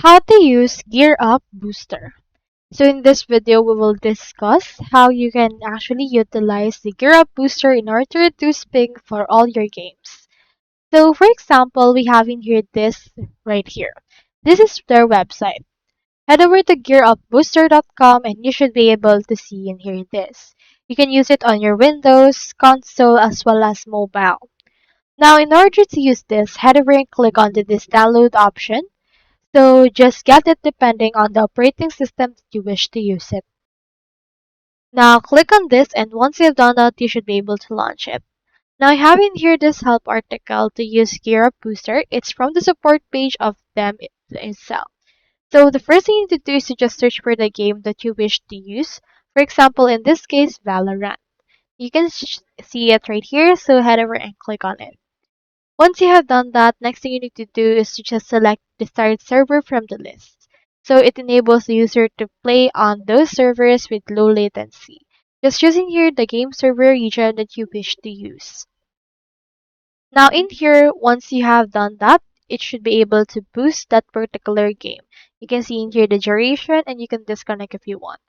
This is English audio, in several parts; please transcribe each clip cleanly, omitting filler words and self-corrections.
How to use GearUp Booster. So in this video, we will discuss how you can actually utilize the GearUp Booster in order to reduce ping for all your games. So for example, we have in here this right here. This is their website. Head over to gearupbooster.com and you should be able to see in here this. You can use it on your Windows, console, as well as mobile. Now in order to use this, head over and click on this download option. So just get it depending on the operating system that you wish to use it. Now click on this, and once you've done that, you should be able to launch it. Now I have in here this help article to use GearUp Booster. It's from the support page of them itself. So the first thing you need to do is to just search for the game that you wish to use. For example, in this case, Valorant. You can see it right here, so head over and click on it. Once you have done that, next thing you need to do is to just select the desired server from the list. So it enables the user to play on those servers with low latency. Just choosing here the game server region that you wish to use. Now in here, once you have done that, it should be able to boost that particular game. You can see in here the duration and you can disconnect if you want.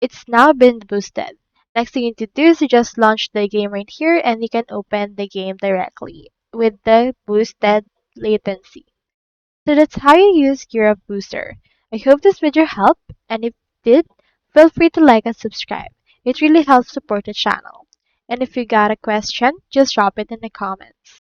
It's now been boosted. Next thing you need to do is to just launch the game right here and you can open the game directly with the boosted latency. So that's how you use GearUp Booster. I hope this video helped, and if it did, feel free to like and subscribe. It really helps support the channel. And if you got a question, just drop it in the comments.